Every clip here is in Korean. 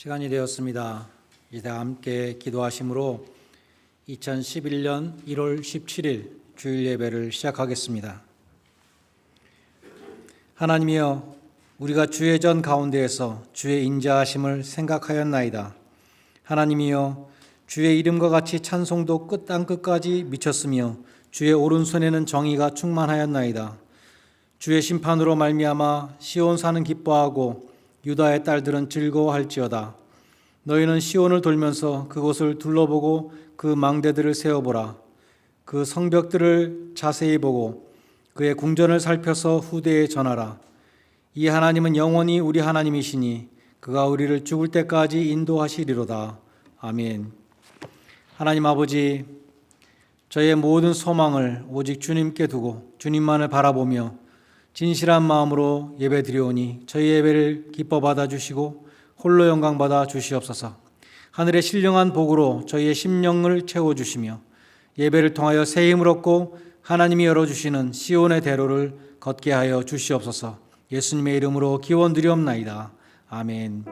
시간이 되었습니다. 이제 함께 기도하심으로 2011년 1월 17일 주일 예배를 시작하겠습니다. 하나님이여, 우리가 주의 전 가운데에서 주의 인자하심을 생각하였나이다. 하나님이여, 주의 이름과 같이 찬송도 끝 땅끝까지 미쳤으며 주의 오른손에는 정의가 충만하였나이다. 주의 심판으로 말미암아 시온 산은 기뻐하고 유다의 딸들은 즐거워할지어다. 너희는 시온을 돌면서 그곳을 둘러보고 그 망대들을 세어보라. 그 성벽들을 자세히 보고 그의 궁전을 살펴서 후대에 전하라. 이 하나님은 영원히 우리 하나님이시니 그가 우리를 죽을 때까지 인도하시리로다. 아멘. 하나님 아버지, 저의 모든 소망을 오직 주님께 두고 주님만을 바라보며 진실한 마음으로 예배 드리오니 저희 예배를 기뻐 받아주시고 홀로 영광 받아 주시옵소서. 하늘의 신령한 복으로 저희의 심령을 채워주시며 예배를 통하여 새 힘을 얻고 하나님이 열어주시는 시온의 대로를 걷게 하여 주시옵소서. 예수님의 이름으로 기원 드리옵나이다. 아멘.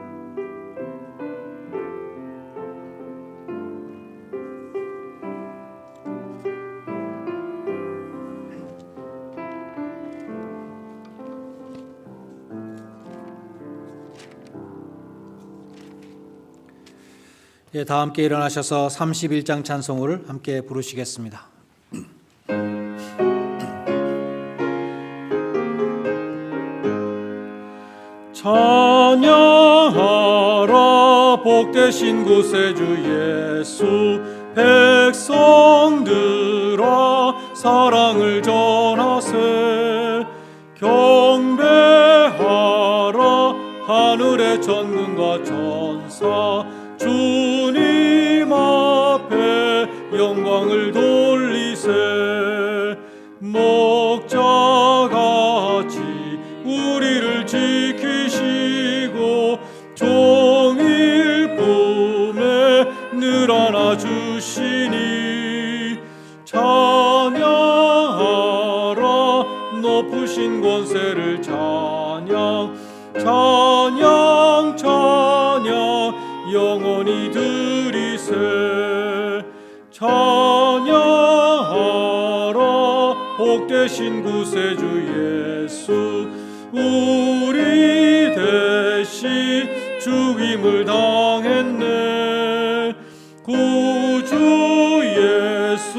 다 함께 일어나셔서 31장 찬송을 함께 부르시겠습니다. 찬양하라 복되신 구세주 예수, 백성들아 사랑을 전하세. 경배하라 하늘의 천군과 천사, 주님 앞에 영광을 돌리세. 목자같이 우리를 지키시고 종일 품에 늘 안아주시니 찬양하라 높으신 권세를 찬양 찬양 찬양 영원히 드리세. 찬양하라 복되신 구세주 예수, 우리 대신 죽임을 당했네. 구주 예수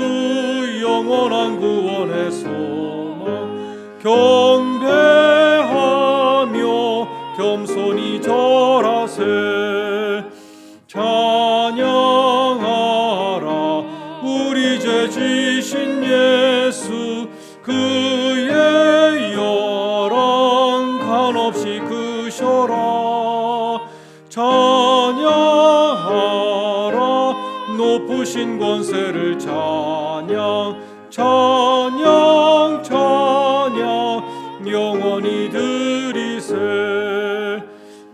영원한 구원의 소망, 경배하며 겸손히 절하세. 찬양하라 우리 죄 지신 예수, 그의 열왕 간없이 크셔라. 찬양하라 높으신 권세를 찬양 찬양 찬양 영원히 드리세.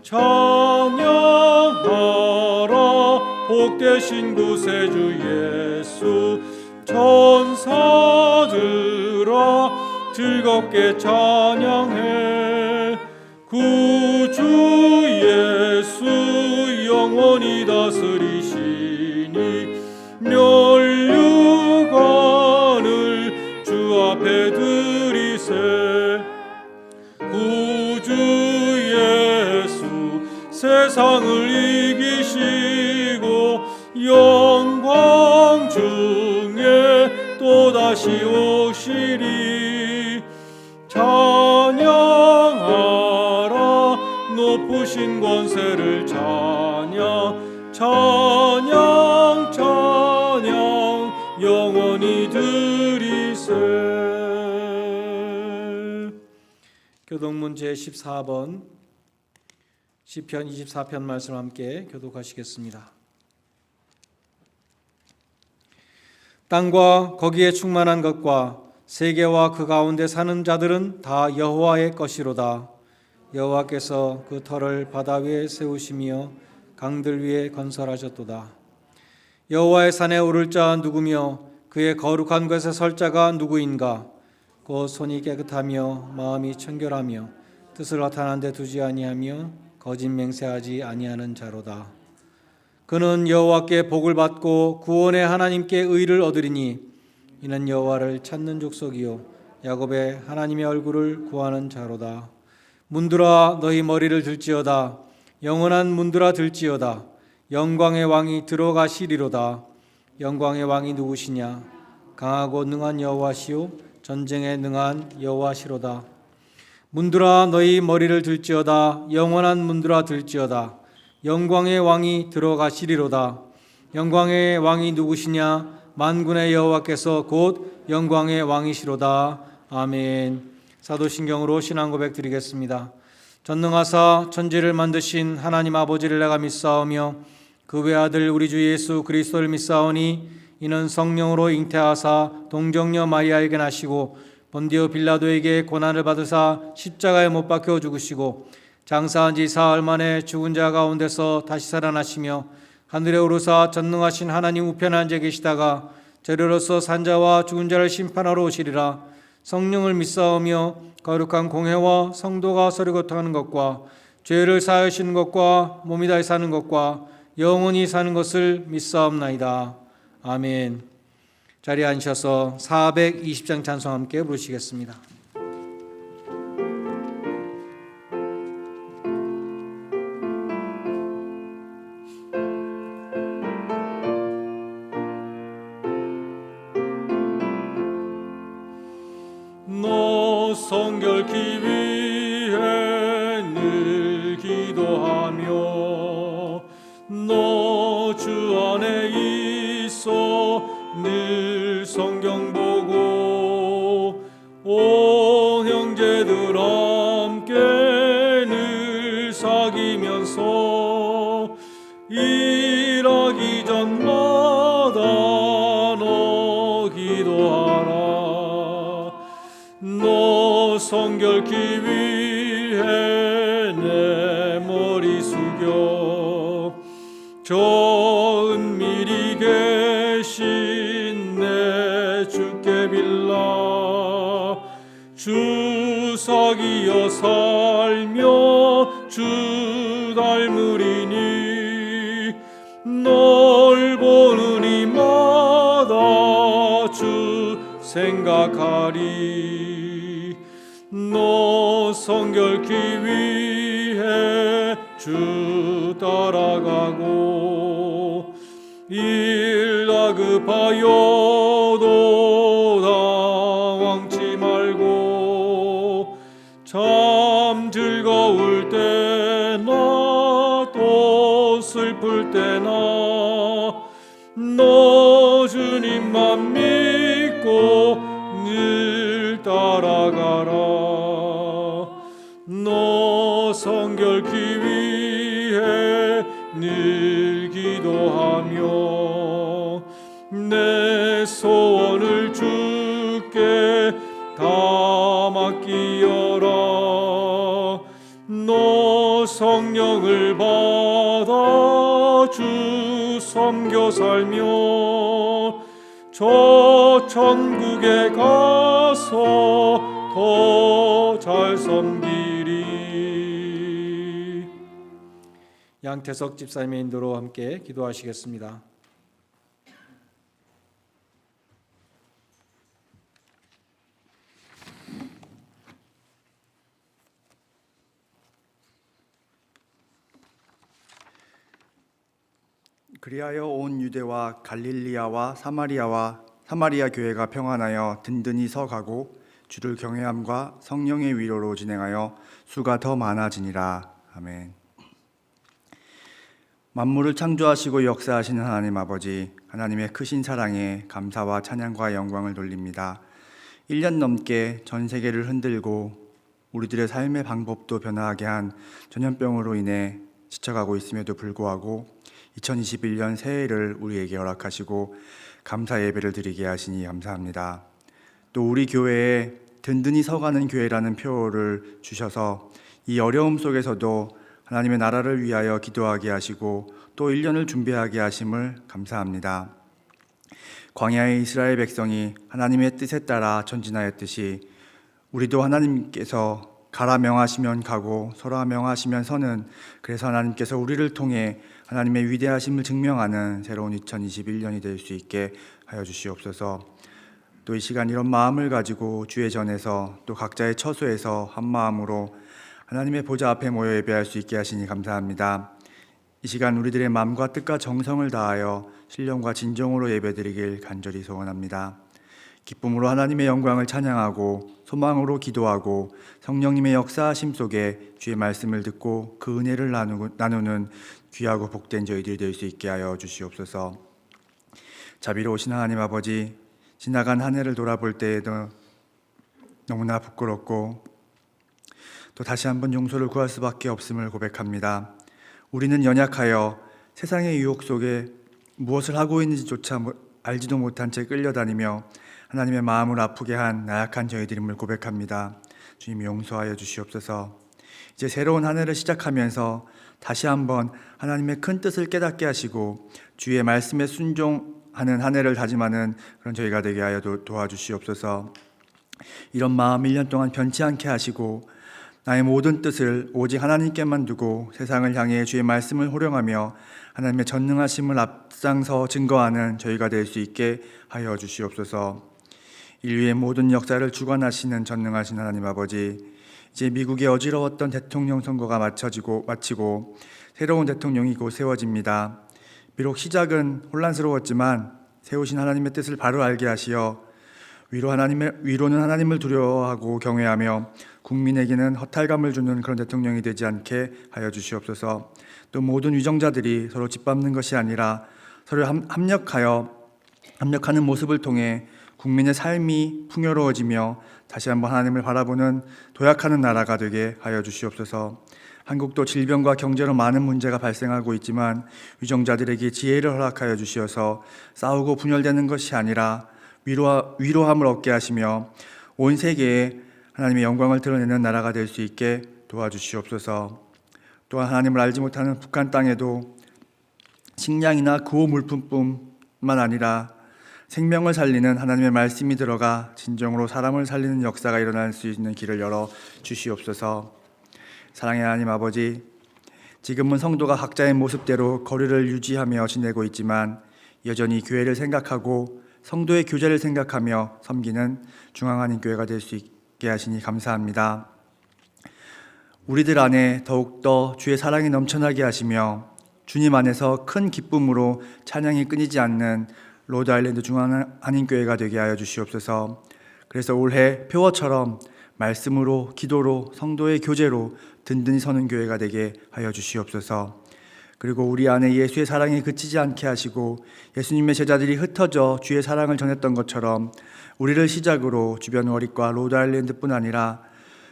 찬양하라 복되신 구세주 예수, 천사들아 즐겁게 찬양해. 구주 예수 영원히 다스리시니 면류관을 주 앞에 드리세. 구주 예수 세상을 이기시고 영광 중에 또다시 오시리. 찬양하라 높으신 권세를 찬양 찬양 찬양 영원히 드리세. 교독문 제14번 시편 24편 말씀 함께 교독하시겠습니다. 땅과 거기에 충만한 것과 세계와 그 가운데 사는 자들은 다 여호와의 것이로다. 여호와께서 그 터를 바다 위에 세우시며 강들 위에 건설하셨도다. 여호와의 산에 오를 자 누구며 그의 거룩한 곳에 설 자가 누구인가? 곧 손이 깨끗하며 마음이 청결하며 뜻을 허탄한 데 두지 아니하며 거짓 맹세하지 아니하는 자로다. 그는 여호와께 복을 받고 구원의 하나님께 의를 얻으리니 이는 여호와를 찾는 족속이요 야곱의 하나님의 얼굴을 구하는 자로다. 문들아 너희 머리를 들지어다. 영원한 문들아 들지어다. 영광의 왕이 들어가시리로다. 영광의 왕이 누구시냐? 강하고 능한 여호와시요 전쟁에 능한 여호와시로다. 문들아 너희 머리를 들지어다. 영원한 문들아 들지어다. 영광의 왕이 들어가시리로다. 영광의 왕이 누구시냐? 만군의 여호와께서 곧 영광의 왕이시로다. 아멘. 사도신경으로 신앙 고백 드리겠습니다. 전능하사 천지를 만드신 하나님 아버지를 내가 믿사오며 그 외아들 우리 주 예수 그리스도를 믿사오니 이는 성령으로 잉태하사 동정녀 마리아에게 나시고 본디오 빌라도에게 고난을 받으사 십자가에 못 박혀 죽으시고 장사한 지 사흘 만에 죽은 자 가운데서 다시 살아나시며 하늘에 오르사 전능하신 하나님 우편에 앉아 계시다가 재료로서 산자와 죽은 자를 심판하러 오시리라. 성령을 믿사오며 거룩한 공회와 성도가 서로 교통하는 것과 죄를 사하시는 것과 몸이 다시 사는 것과 영원히 사는 것을 믿사옵나이다. 아멘. 자리에 앉으셔서 420장 찬송 함께 부르시겠습니다. 너 성결케 위해 늘 기도하며 너 주 안에 있어 늘 성경 보고 온 형제들 함께 늘 사귀면서 일하기 전마다 너 기도하라. 너 성결케 위해 내 머리 숙여 저 은밀히 계신 내 주께 빌라. 주 사귀어 살며 주 닮으리니 널 보는 이마다 주 생각하리. 너 성결케 위해 주 따라가고 일 다급하여도 당황치 말고 참 즐거울 때나 또 슬플 때나 너 주님만 믿고 늘 따라가라. 너 성결케 위해 늘 기도하며 내 소원을 주께 다 맡기어라. 너 성령을 받아 주 섬겨 살며 저 천국에 가서 더 잘 섬기리. 양태석 집사님의 인도로 함께 기도하시겠습니다. 그리하여 온 유대와 갈릴리아와 사마리아 교회가 평안하여 든든히 서가고 주를 경외함과 성령의 위로로 진행하여 수가 더 많아지니라. 아멘. 만물을 창조하시고 역사하시는 하나님 아버지, 하나님의 크신 사랑에 감사와 찬양과 영광을 돌립니다. 1년 넘게 전 세계를 흔들고 우리들의 삶의 방법도 변화하게 한 전염병으로 인해 지쳐가고 있음에도 불구하고 2021년 새해를 우리에게 허락하시고 감사 예배를 드리게 하시니 감사합니다. 또 우리 교회에 든든히 서가는 교회라는 표를 주셔서 이 어려움 속에서도 하나님의 나라를 위하여 기도하게 하시고 또 1년을 준비하게 하심을 감사합니다. 광야의 이스라엘 백성이 하나님의 뜻에 따라 전진하였듯이 우리도 하나님께서 가라 명하시면 가고 서라 명하시면 서는, 그래서 하나님께서 우리를 통해 하나님의 위대하심을 증명하는 새로운 2021년이 될 수 있게 하여 주시옵소서. 또 이 시간 이런 마음을 가지고 주의 전에서 또 각자의 처소에서 한 마음으로 하나님의 보좌 앞에 모여 예배할 수 있게 하시니 감사합니다. 이 시간 우리들의 마음과 뜻과 정성을 다하여 신령과 진정으로 예배드리길 간절히 소원합니다. 기쁨으로 하나님의 영광을 찬양하고 소망으로 기도하고 성령님의 역사하심 속에 주의 말씀을 듣고 그 은혜를 나누는 귀하고 복된 저희들이 될 수 있게 하여 주시옵소서. 자비로우신 하나님 아버지, 지나간 한 해를 돌아볼 때에도 너무나 부끄럽고 또 다시 한번 용서를 구할 수밖에 없음을 고백합니다. 우리는 연약하여 세상의 유혹 속에 무엇을 하고 있는지조차 알지도 못한 채 끌려다니며 하나님의 마음을 아프게 한 나약한 저희들임을 고백합니다. 주님 용서하여 주시옵소서. 이제 새로운 한 해를 시작하면서 다시 한번 하나님의 큰 뜻을 깨닫게 하시고 주의 말씀에 순종하는 한 해를 다짐하는 그런 저희가 되게 하여 도와주시옵소서. 이런 마음 1년 동안 변치 않게 하시고 나의 모든 뜻을 오직 하나님께만 두고 세상을 향해 주의 말씀을 호령하며 하나님의 전능하심을 앞장서 증거하는 저희가 될 수 있게 하여 주시옵소서. 인류의 모든 역사를 주관하시는 전능하신 하나님 아버지, 이제 미국의 어지러웠던 대통령 선거가 마치고 새로운 대통령이 곧 세워집니다. 비록 시작은 혼란스러웠지만 세우신 하나님의 뜻을 바로 알게 하시어 위로는 하나님을 두려워하고 경외하며 국민에게는 허탈감을 주는 그런 대통령이 되지 않게 하여 주시옵소서. 또 모든 위정자들이 서로 짓밟는 것이 아니라 서로 협력하는 모습을 통해 국민의 삶이 풍요로워지며 다시 한번 하나님을 바라보는 도약하는 나라가 되게 하여 주시옵소서. 한국도 질병과 경제로 많은 문제가 발생하고 있지만 위정자들에게 지혜를 허락하여 주시어서 싸우고 분열되는 것이 아니라 위로함을 얻게 하시며 온 세계에 하나님의 영광을 드러내는 나라가 될 수 있게 도와주시옵소서. 또한 하나님을 알지 못하는 북한 땅에도 식량이나 구호 물품뿐만 아니라 생명을 살리는 하나님의 말씀이 들어가 진정으로 사람을 살리는 역사가 일어날 수 있는 길을 열어 주시옵소서. 사랑의 하나님 아버지, 지금은 성도가 각자의 모습대로 거리를 유지하며 지내고 있지만 여전히 교회를 생각하고 성도의 교제를 생각하며 섬기는 중앙한인 교회가 될 수 있게 하시니 감사합니다. 우리들 안에 더욱더 주의 사랑이 넘쳐나게 하시며 주님 안에서 큰 기쁨으로 찬양이 끊이지 않는 로드아일랜드 중앙한인교회가 되게 하여 주시옵소서. 그래서 올해 표어처럼 말씀으로, 기도로, 성도의 교제로 든든히 서는 교회가 되게 하여 주시옵소서. 그리고 우리 안에 예수의 사랑이 그치지 않게 하시고 예수님의 제자들이 흩어져 주의 사랑을 전했던 것처럼 우리를 시작으로 주변 워릭과 로드아일랜드뿐 아니라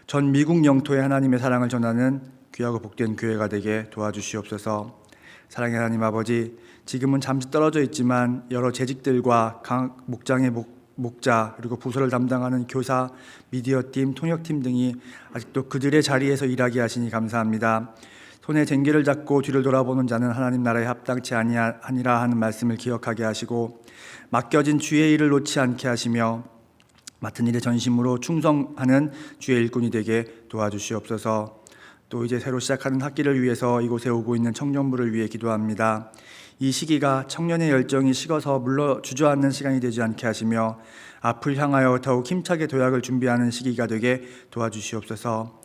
전 미국 영토에 하나님의 사랑을 전하는 귀하고 복된 교회가 되게 도와주시옵소서. 사랑의 하나님 아버지, 지금은 잠시 떨어져 있지만 여러 재직들과 각 목장의 목자 그리고 부서를 담당하는 교사, 미디어팀, 통역팀 등이 아직도 그들의 자리에서 일하게 하시니 감사합니다. 손에 쟁기를 잡고 뒤를 돌아보는 자는 하나님 나라에 합당치 아니하니라 하는 말씀을 기억하게 하시고 맡겨진 주의 일을 놓지 않게 하시며 맡은 일에 전심으로 충성하는 주의 일꾼이 되게 도와주시옵소서. 또 이제 새로 시작하는 학기를 위해서 이곳에 오고 있는 청년부를 위해 기도합니다. 이 시기가 청년의 열정이 식어서 물러 주저앉는 시간이 되지 않게 하시며 앞을 향하여 더욱 힘차게 도약을 준비하는 시기가 되게 도와주시옵소서.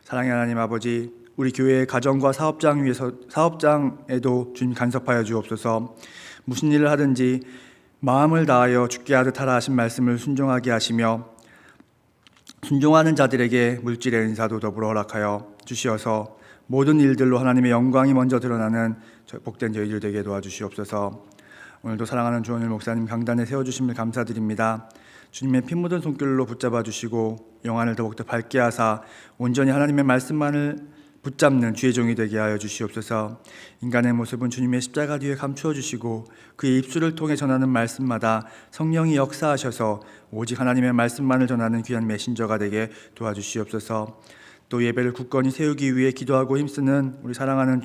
사랑의 하나님 아버지, 우리 교회의 가정과 사업장에도 주님 간섭하여 주옵소서. 무슨 일을 하든지 마음을 다하여 주께 하듯 하라 하신 말씀을 순종하게 하시며 순종하는 자들에게 물질의 은사도 더불어 허락하여 주시어서 모든 일들로 하나님의 영광이 먼저 드러나는 복된 저희들 되게 도와주시옵소서. 오늘도 사랑하는 주원일 목사님 강단에 세워주심을 감사드립니다. 주님의 피 묻은 손길로 붙잡아 주시고 영안을 더욱더 밝게 하사 온전히 하나님의 말씀만을 붙잡는 주의 종이 되게 하여 주시옵소서. 인간의 모습은 주님의 십자가 뒤에 감추어 주시고 그의 입술을 통해 전하는 말씀마다 성령이 역사하셔서 오직 하나님의 말씀만을 전하는 귀한 메신저가 되게 도와주시옵소서. 또 예배를 굳건히 세우기 위해 기도하고 힘쓰는 우리 사랑하는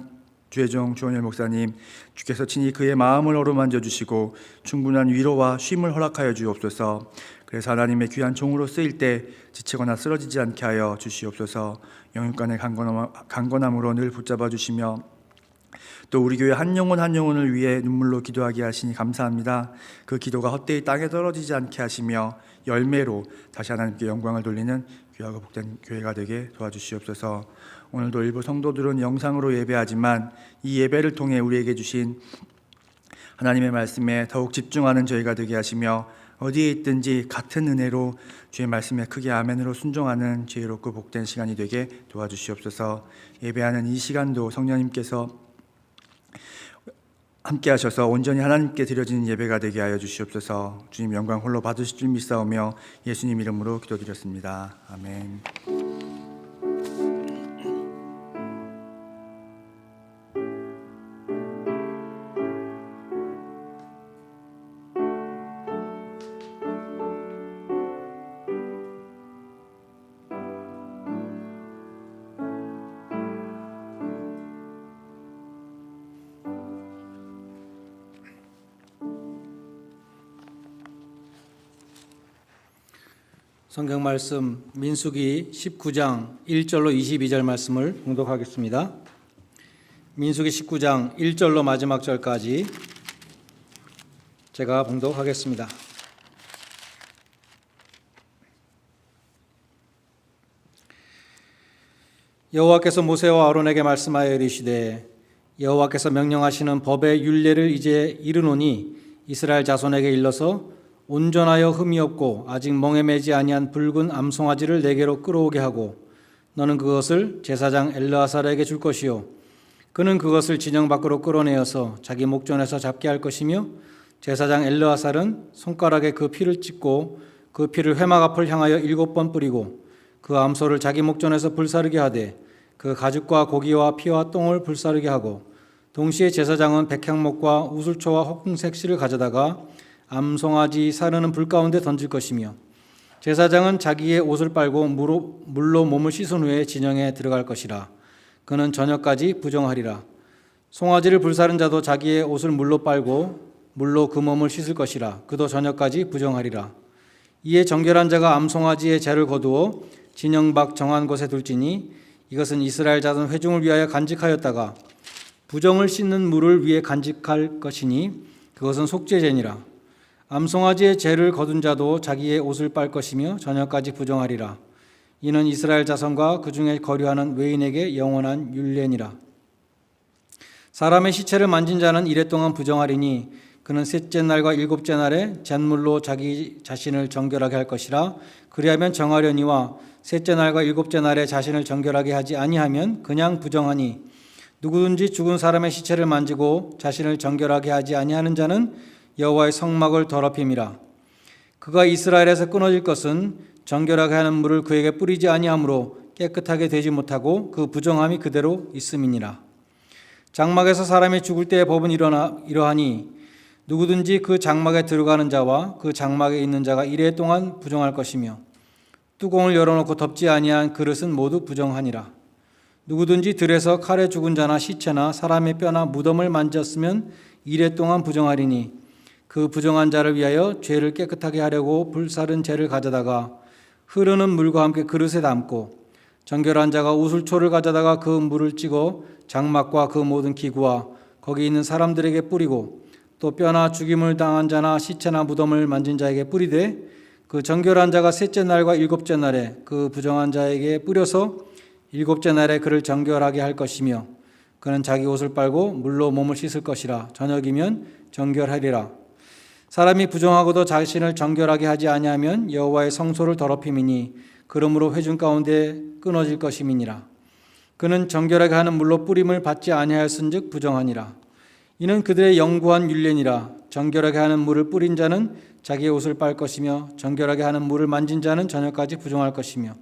주혜종 주원일 목사님, 주께서 친히 그의 마음을 어루만져 주시고 충분한 위로와 쉼을 허락하여 주옵소서. 그래서 하나님의 귀한 종으로 쓰일 때 지치거나 쓰러지지 않게 하여 주시옵소서. 영육간의 강건함으로 늘 붙잡아 주시며 또 우리 교회 한 영혼을 위해 눈물로 기도하게 하시니 감사합니다. 그 기도가 헛되이 땅에 떨어지지 않게 하시며 열매로 다시 하나님께 영광을 돌리는 귀하고 복된 교회가 되게 도와주시옵소서. 오늘도 일부 성도들은 영상으로 예배하지만 이 예배를 통해 우리에게 주신 하나님의 말씀에 더욱 집중하는 저희가 되게 하시며 어디에 있든지 같은 은혜로 주의 말씀에 크게 아멘으로 순종하는 지혜롭고 복된 시간이 되게 도와주시옵소서. 예배하는 이 시간도 성령님께서 함께 하셔서 온전히 하나님께 드려지는 예배가 되게 하여 주시옵소서. 주님 영광 홀로 받으실 줄 믿사오며 예수님 이름으로 기도드렸습니다. 아멘. 성경 말씀 민수기 19장 1절로 22절 말씀을 봉독하겠습니다. 민수기 19장 1절로 마지막 절까지 제가 봉독하겠습니다. 여호와께서 모세와 아론에게 말씀하여 이르시되 여호와께서 명령하시는 법의 율례를 이제 이르노니 이스라엘 자손에게 일러서 온전하여 흠이 없고 아직 멍에 매지 아니한 붉은 암송아지를 내게로 끌어오게 하고 너는 그것을 제사장 엘르아살에게 줄 것이요 그는 그것을 진영 밖으로 끌어내어서 자기 목전에서 잡게 할 것이며 제사장 엘르아살은 손가락에 그 피를 찍고 그 피를 회막 앞을 향하여 7번 뿌리고 그 암소를 자기 목전에서 불사르게 하되 그 가죽과 고기와 피와 똥을 불사르게 하고 동시에 제사장은 백향목과 우슬초와 홍색실을 가져다가 암송아지 사르는 불 가운데 던질 것이며 제사장은 자기의 옷을 빨고 물로 몸을 씻은 후에 진영에 들어갈 것이라. 그는 저녁까지 부정하리라. 송아지를 불사른 자도 자기의 옷을 물로 빨고 물로 그 몸을 씻을 것이라. 그도 저녁까지 부정하리라. 이에 정결한 자가 암송아지의 죄를 거두어 진영 밖 정한 곳에 둘지니 이것은 이스라엘 자손 회중을 위하여 간직하였다가 부정을 씻는 물을 위해 간직할 것이니 그것은 속죄제니라. 암송아지의 죄를 거둔 자도 자기의 옷을 빨 것이며 저녁까지 부정하리라. 이는 이스라엘 자손과 그 중에 거류하는 외인에게 영원한 율례니라. 사람의 시체를 만진 자는 이래 동안 부정하리니 그는 셋째 날과 일곱째 날에 잿물로 자기 자신을 정결하게 할 것이라. 그리하면 정하려니와 셋째 날과 일곱째 날에 자신을 정결하게 하지 아니하면 그냥 부정하니 누구든지 죽은 사람의 시체를 만지고 자신을 정결하게 하지 아니하는 자는 여호와의 성막을 더럽힘이라. 그가 이스라엘에서 끊어질 것은 정결하게 하는 물을 그에게 뿌리지 아니하므로 깨끗하게 되지 못하고 그 부정함이 그대로 있음이니라. 장막에서 사람이 죽을 때의 법은 이러하니 누구든지 그 장막에 들어가는 자와 그 장막에 있는 자가 이래 동안 부정할 것이며 뚜껑을 열어놓고 덮지 아니한 그릇은 모두 부정하니라. 누구든지 들에서 칼에 죽은 자나 시체나 사람의 뼈나 무덤을 만졌으면 이래 동안 부정하리니 그 부정한 자를 위하여 죄를 깨끗하게 하려고 불사른 재를 가져다가 흐르는 물과 함께 그릇에 담고 정결한 자가 우슬초를 가져다가 그 물을 찍어 장막과 그 모든 기구와 거기 있는 사람들에게 뿌리고 또 뼈나 죽임을 당한 자나 시체나 무덤을 만진 자에게 뿌리되 그 정결한 자가 셋째 날과 일곱째 날에 그 부정한 자에게 뿌려서 일곱째 날에 그를 정결하게 할 것이며 그는 자기 옷을 빨고 물로 몸을 씻을 것이라. 저녁이면 정결하리라. 사람이 부정하고도 자신을 정결하게 하지 아니하면 여호와의 성소를 더럽힘이니 그러므로 회중 가운데 끊어질 것임이니라. 그는 정결하게 하는 물로 뿌림을 받지 아니하였은즉 부정하니라. 이는 그들의 영구한 율례니라. 정결하게 하는 물을 뿌린 자는 자기의 옷을 빨 것이며 정결하게 하는 물을 만진 자는 저녁까지 부정할 것이며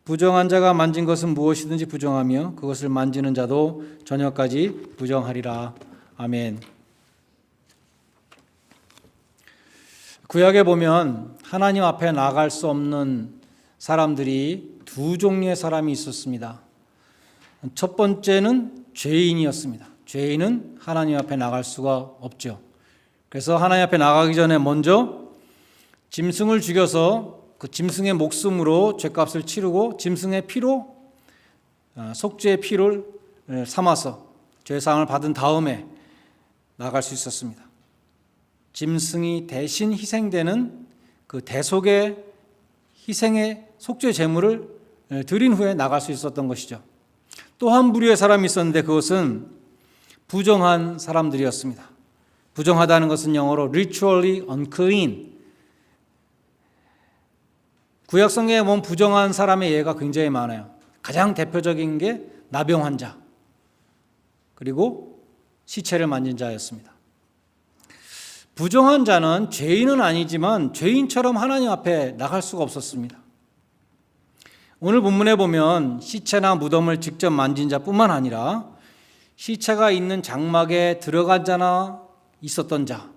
부정한 자가 만진 것은 무엇이든지 부정하며 그것을 만지는 자도 저녁까지 부정하리라. 아멘. 구약에 보면 하나님 앞에 나갈 수 없는 사람들이 두 종류의 사람이 있었습니다. 첫 번째는 죄인이었습니다. 죄인은 하나님 앞에 나갈 수가 없죠. 그래서 하나님 앞에 나가기 전에 먼저 짐승을 죽여서 그 짐승의 목숨으로 죄값을 치르고 짐승의 피로 속죄의 피를 삼아서 죄사함을 받은 다음에 나갈 수 있었습니다. 짐승이 대신 희생되는 그 대속의 희생의 속죄 제물을 드린 후에 나갈 수 있었던 것이죠. 또 한 부류의 사람이 있었는데 그것은 부정한 사람들이었습니다. 부정하다는 것은 영어로 ritually unclean. 구약 성경에 보면 부정한 사람의 예가 굉장히 많아요. 가장 대표적인 게 나병 환자 그리고 시체를 만진 자였습니다. 부정한 자는 죄인은 아니지만 죄인처럼 하나님 앞에 나갈 수가 없었습니다. 오늘 본문에 보면 시체나 무덤을 직접 만진 자뿐만 아니라 시체가 있는 장막에 들어간 자나 있었던 자,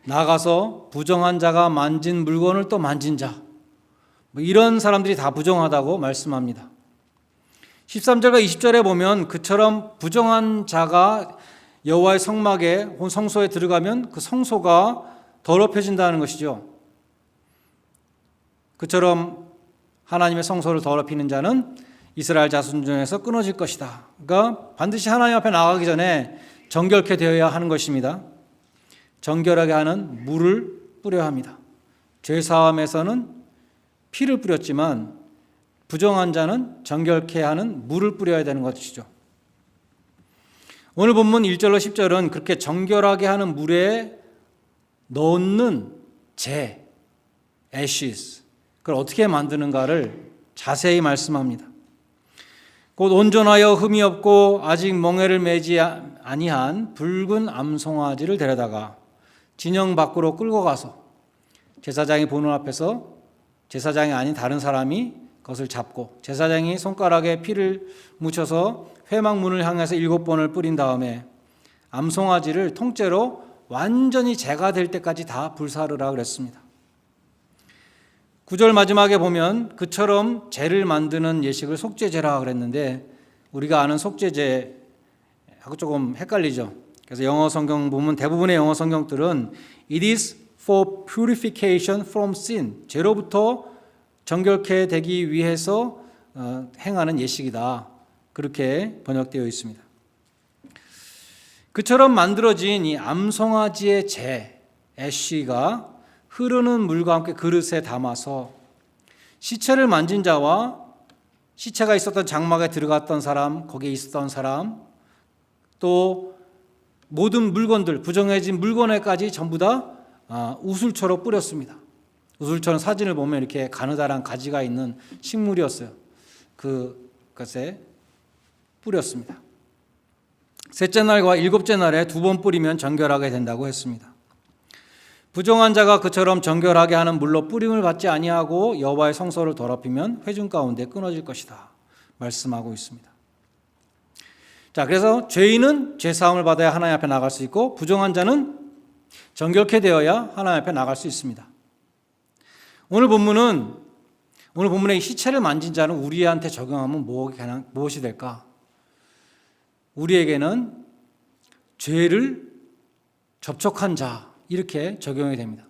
나가서 부정한 자가 만진 물건을 또 만진 자, 이런 사람들이 다 부정하다고 말씀합니다. 13절과 20절에 보면 그처럼 부정한 자가 여호와의 성막에 혹은 성소에 들어가면 그 성소가 더럽혀진다는 것이죠. 그처럼 하나님의 성소를 더럽히는 자는 이스라엘 자손 중에서 끊어질 것이다. 그러니까 반드시 하나님 앞에 나가기 전에 정결케 되어야 하는 것입니다. 정결하게 하는 물을 뿌려야 합니다. 죄사함에서는 피를 뿌렸지만 부정한 자는 정결케 하는 물을 뿌려야 되는 것이죠. 오늘 본문 1절로 10절은 그렇게 정결하게 하는 물에 넣는 재, ashes, 그걸 어떻게 만드는가를 자세히 말씀합니다. 곧 온전하여 흠이 없고 아직 멍에를 매지 아니한 붉은 암송아지를 데려다가 진영 밖으로 끌고 가서 제사장이 보는 앞에서 제사장이 아닌 다른 사람이 그것을 잡고 제사장이 손가락에 피를 묻혀서 회막문을 향해서 7번을 뿌린 다음에 암송아지를 통째로 완전히 제가 될 때까지 다 불사르라 그랬습니다. 9절 마지막에 보면 그처럼 제를 만드는 예식을 속죄제라 그랬는데 우리가 아는 속죄제하고 조금 헷갈리죠. 그래서 영어 성경 보면 대부분의 영어 성경들은 It is for purification from sin, 죄로부터 정결케 되기 위해서 행하는 예식이다. 그렇게 번역되어 있습니다. 그처럼 만들어진 이 암송아지의 재, 애쉬가 흐르는 물과 함께 그릇에 담아서 시체를 만진 자와 시체가 있었던 장막에 들어갔던 사람, 거기에 있었던 사람, 또 모든 물건들, 부정해진 물건에까지 전부 다 우술초로 뿌렸습니다. 우술초는 사진을 보면 이렇게 가느다란 가지가 있는 식물이었어요. 그것에 뿌렸습니다. 셋째 날과 일곱째 날에 2번 뿌리면 정결하게 된다고 했습니다. 부정한 자가 그처럼 정결하게 하는 물로 뿌림을 받지 아니하고 여호와의 성소를 더럽히면 회중 가운데 끊어질 것이다 말씀하고 있습니다. 자, 그래서 죄인은 죄사함을 받아야 하나님 앞에 나갈 수 있고 부정한 자는 정결케 되어야 하나님 앞에 나갈 수 있습니다. 오늘 본문의 시체를 만진 자는 우리한테 적용하면 무엇이 될까? 우리에게는 죄를 접촉한 자 이렇게 적용이 됩니다.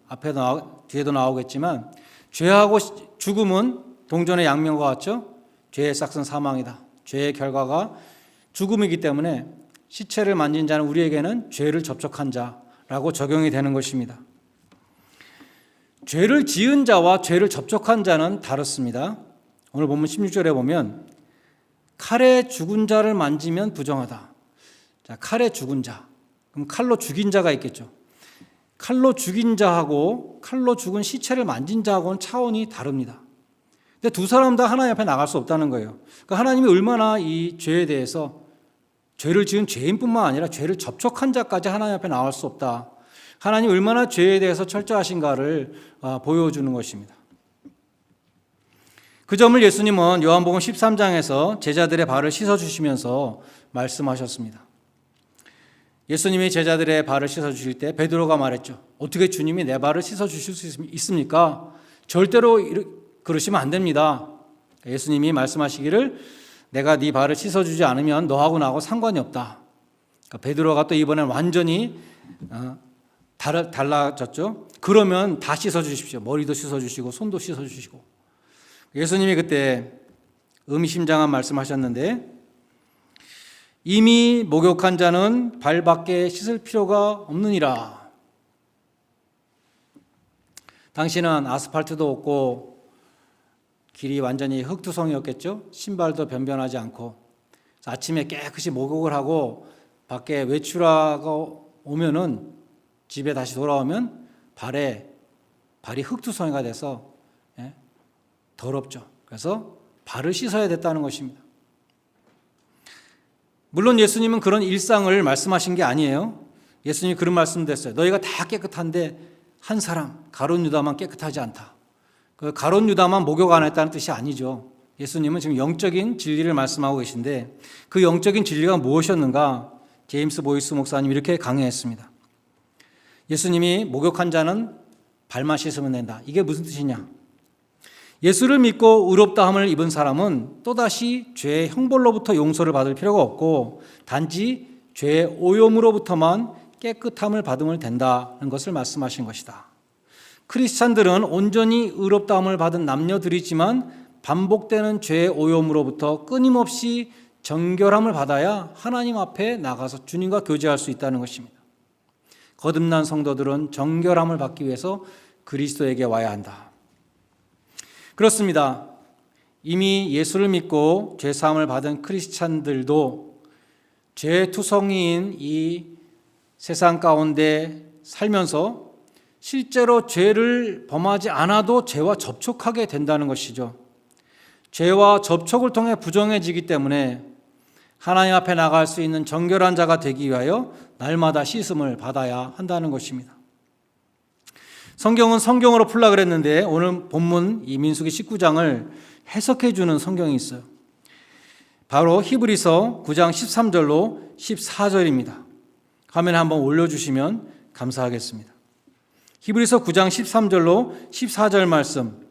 뒤에도 나오겠지만 죄하고 죽음은 동전의 양면과 같죠? 죄의 싹은 사망이다. 죄의 결과가 죽음이기 때문에 시체를 만진 자는 우리에게는 죄를 접촉한 자라고 적용이 되는 것입니다. 죄를 지은 자와 죄를 접촉한 자는 다릅니다. 오늘 본문 16절에 보면 칼에 죽은 자를 만지면 부정하다. 자, 칼에 죽은 자. 그럼 칼로 죽인 자가 있겠죠. 칼로 죽인 자하고 칼로 죽은 시체를 만진 자하고는 차원이 다릅니다. 근데 두 사람 다 하나님 앞에 나갈 수 없다는 거예요. 그러니까 하나님이 얼마나 이 죄에 대해서 죄를 지은 죄인뿐만 아니라 죄를 접촉한 자까지 하나님 앞에 나갈 수 없다. 하나님이 얼마나 죄에 대해서 철저하신가를 보여주는 것입니다. 그 점을 예수님은 요한복음 13장에서 제자들의 발을 씻어주시면서 말씀하셨습니다. 예수님이 제자들의 발을 씻어주실 때 베드로가 말했죠. 어떻게 주님이 내 발을 씻어주실 수 있습니까? 절대로 그러시면 안 됩니다. 예수님이 말씀하시기를 내가 네 발을 씻어주지 않으면 너하고 나하고 상관이 없다. 그러니까 베드로가 또 이번엔 완전히 달라졌죠. 그러면 다 씻어주십시오. 머리도 씻어주시고 손도 씻어주시고. 예수님이 그때 의미심장한 말씀하셨는데, 이미 목욕한 자는 발밖에 씻을 필요가 없느니라. 당시는 아스팔트도 없고 길이 완전히 흙투성이었겠죠. 신발도 변변하지 않고 아침에 깨끗이 목욕을 하고 밖에 외출하고 오면은 집에 다시 돌아오면 발이 흙투성이가 돼서 더럽죠. 그래서 발을 씻어야 됐다는 것입니다. 물론 예수님은 그런 일상을 말씀하신 게 아니에요. 예수님이 그런 말씀도 했어요. 너희가 다 깨끗한데 한 사람 가룟 유다만 깨끗하지 않다. 그 가룟 유다만 목욕 안 했다는 뜻이 아니죠. 예수님은 지금 영적인 진리를 말씀하고 계신데, 그 영적인 진리가 무엇이었는가? 제임스 보이스 목사님이 이렇게 강해했습니다. 예수님이 목욕한 자는 발만 씻으면 된다. 이게 무슨 뜻이냐? 예수를 믿고 의롭다함을 입은 사람은 또다시 죄의 형벌로부터 용서를 받을 필요가 없고 단지 죄의 오염으로부터만 깨끗함을 받으면 된다는 것을 말씀하신 것이다. 크리스찬들은 온전히 의롭다함을 받은 남녀들이지만 반복되는 죄의 오염으로부터 끊임없이 정결함을 받아야 하나님 앞에 나가서 주님과 교제할 수 있다는 것입니다. 거듭난 성도들은 정결함을 받기 위해서 그리스도에게 와야 한다. 그렇습니다. 이미 예수를 믿고 죄사함을 받은 크리스찬들도 죄투성이인 이 세상 가운데 살면서 실제로 죄를 범하지 않아도 죄와 접촉하게 된다는 것이죠. 죄와 접촉을 통해 부정해지기 때문에 하나님 앞에 나갈 수 있는 정결한 자가 되기 위하여 날마다 씻음을 받아야 한다는 것입니다. 성경은 성경으로 풀라 그랬는데 오늘 본문 이 민수기 19장을 해석해 주는 성경이 있어요. 바로 히브리서 9장 13절로 14절입니다. 화면에 한번 올려주시면 감사하겠습니다. 히브리서 9장 13절로 14절 말씀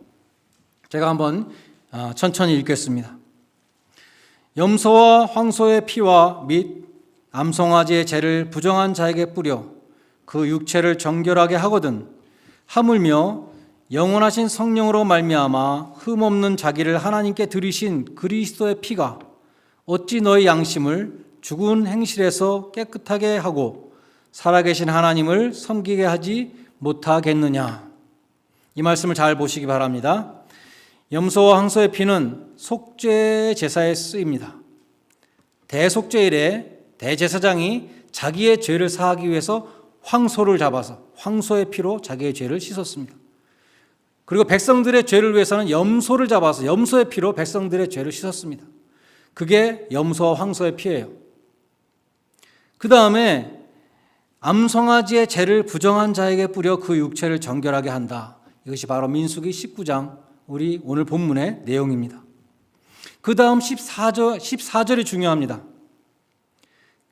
제가 한번 천천히 읽겠습니다. 염소와 황소의 피와 및 암송아지의 죄를 부정한 자에게 뿌려 그 육체를 정결하게 하거든 하물며 영원하신 성령으로 말미암아 흠없는 자기를 하나님께 드리신 그리스도의 피가 어찌 너희 양심을 죽은 행실에서 깨끗하게 하고 살아계신 하나님을 섬기게 하지 못하겠느냐. 이 말씀을 잘 보시기 바랍니다. 염소와 황소의 피는 속죄 제사에 쓰입니다. 대속죄일에 대제사장이 자기의 죄를 사하기 위해서 황소를 잡아서 황소의 피로 자기의 죄를 씻었습니다. 그리고 백성들의 죄를 위해서는 염소를 잡아서 염소의 피로 백성들의 죄를 씻었습니다. 그게 염소와 황소의 피예요. 그 다음에 암송아지의 죄를 부정한 자에게 뿌려 그 육체를 정결하게 한다. 이것이 바로 민수기 19장 우리 오늘 본문의 내용입니다. 그 다음 14절이 중요합니다.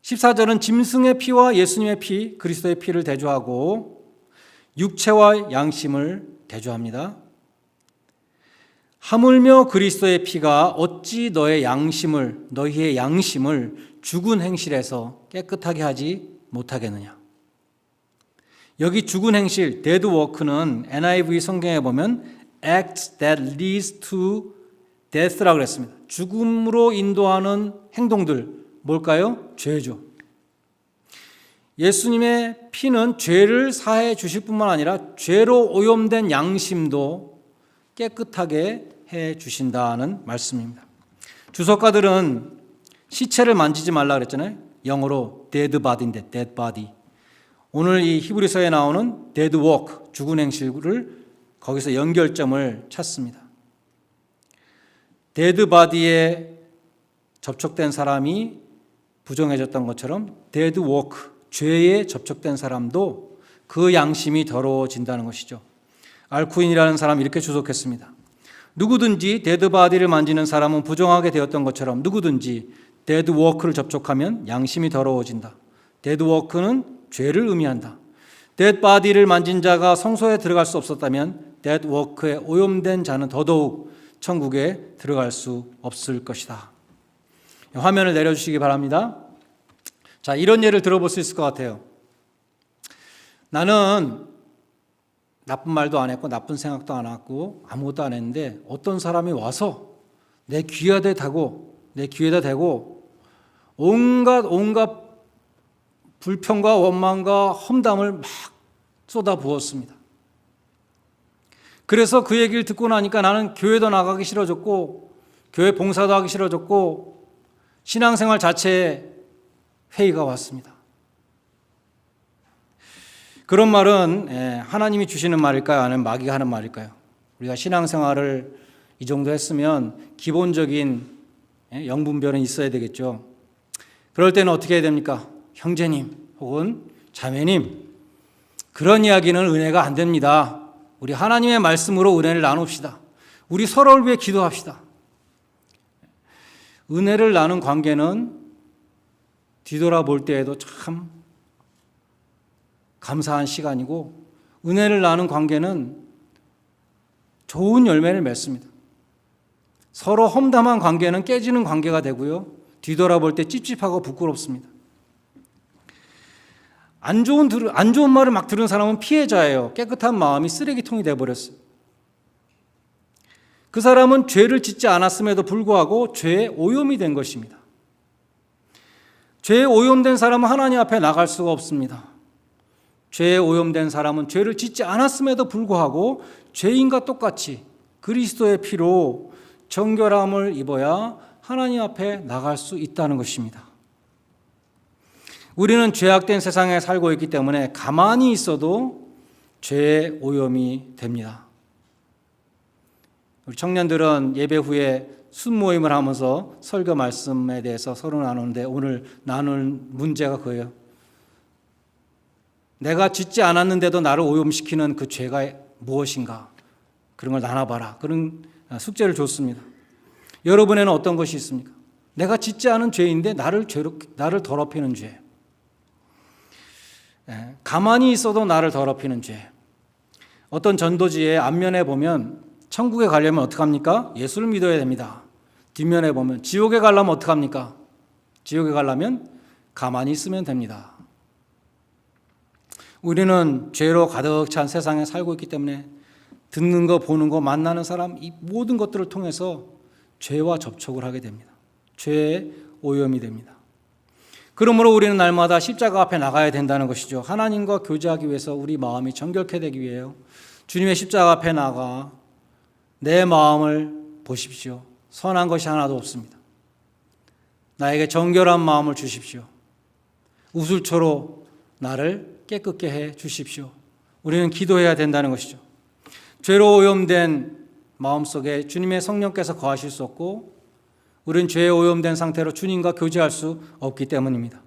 14절은 짐승의 피와 예수님의 피, 그리스도의 피를 대조하고 육체와 양심을 대조합니다. 하물며 그리스도의 피가 어찌 너희의 양심을 죽은 행실에서 깨끗하게 하지 못하겠느냐. 여기 죽은 행실, dead work는 NIV 성경에 보면 acts that leads to death라고 그랬습니다. 죽음으로 인도하는 행동들, 뭘까요? 죄죠. 예수님의 피는 죄를 사해 주실 뿐만 아니라 죄로 오염된 양심도 깨끗하게 해 주신다는 말씀입니다. 주석가들은 시체를 만지지 말라 그랬잖아요. 영어로 dead body인데 dead body. 오늘 이 히브리서에 나오는 dead work, 죽은 행실을 거기서 연결점을 찾습니다. dead body에 접촉된 사람이 부정해졌던 것처럼 dead work, 죄에 접촉된 사람도 그 양심이 더러워진다는 것이죠. 알쿠인이라는 사람이 이렇게 주석했습니다. 누구든지 데드 바디를 만지는 사람은 부정하게 되었던 것처럼 누구든지 데드 워크를 접촉하면 양심이 더러워진다. 데드 워크는 죄를 의미한다. 데드 바디를 만진 자가 성소에 들어갈 수 없었다면 데드 워크에 오염된 자는 더더욱 천국에 들어갈 수 없을 것이다. 화면을 내려주시기 바랍니다. 자, 이런 예를 들어볼 수 있을 것 같아요. 나는 나쁜 말도 안 했고 나쁜 생각도 안 했고 아무것도 안 했는데 어떤 사람이 와서 내 귀에다 대고 온갖 불평과 원망과 험담을 막 쏟아부었습니다. 그래서 그 얘기를 듣고 나니까 나는 교회도 나가기 싫어졌고 교회 봉사도 하기 싫어졌고 신앙생활 자체에 회의가 왔습니다. 그런 말은 하나님이 주시는 말일까요? 아니면 마귀가 하는 말일까요? 우리가 신앙생활을 이 정도 했으면 기본적인 영분별은 있어야 되겠죠. 그럴 때는 어떻게 해야 됩니까? 형제님 혹은 자매님, 그런 이야기는 은혜가 안 됩니다. 우리 하나님의 말씀으로 은혜를 나눕시다. 우리 서로를 위해 기도합시다. 은혜를 나눈 관계는 뒤돌아볼 때에도 참 감사한 시간이고, 은혜를 나눈 관계는 좋은 열매를 맺습니다. 서로 험담한 관계는 깨지는 관계가 되고요, 뒤돌아볼 때 찝찝하고 부끄럽습니다. 안 좋은 말을 막 들은 사람은 피해자예요. 깨끗한 마음이 쓰레기통이 되어버렸어요. 그 사람은 죄를 짓지 않았음에도 불구하고 죄의 오염이 된 것입니다. 죄에 오염된 사람은 하나님 앞에 나갈 수가 없습니다. 죄에 오염된 사람은 죄를 짓지 않았음에도 불구하고 죄인과 똑같이 그리스도의 피로 정결함을 입어야 하나님 앞에 나갈 수 있다는 것입니다. 우리는 죄악된 세상에 살고 있기 때문에 가만히 있어도 죄의 오염이 됩니다. 우리 청년들은 예배 후에 순모임을 하면서 설교 말씀에 대해서 서로 나누는데, 오늘 나눌 문제가 그거예요. 내가 짓지 않았는데도 나를 오염시키는 그 죄가 무엇인가, 그런 걸 나눠봐라. 그런 숙제를 줬습니다. 여러분에는 어떤 것이 있습니까? 내가 짓지 않은 죄인데 나를 더럽히는 죄, 가만히 있어도 나를 더럽히는 죄. 어떤 전도지의 앞면에 보면 천국에 가려면 어떡합니까? 예수를 믿어야 됩니다. 뒷면에 보면 지옥에 가려면 어떡합니까? 지옥에 가려면 가만히 있으면 됩니다. 우리는 죄로 가득 찬 세상에 살고 있기 때문에 듣는 거, 보는 거, 만나는 사람, 이 모든 것들을 통해서 죄와 접촉을 하게 됩니다. 죄의 오염이 됩니다. 그러므로 우리는 날마다 십자가 앞에 나가야 된다는 것이죠. 하나님과 교제하기 위해서 우리 마음이 정결케 되기 위해요. 주님의 십자가 앞에 나가 내 마음을 보십시오. 선한 것이 하나도 없습니다. 나에게 정결한 마음을 주십시오. 우슬초로 나를 깨끗게 해 주십시오. 우리는 기도해야 된다는 것이죠. 죄로 오염된 마음속에 주님의 성령께서 거하실 수 없고, 우리는 죄에 오염된 상태로 주님과 교제할 수 없기 때문입니다.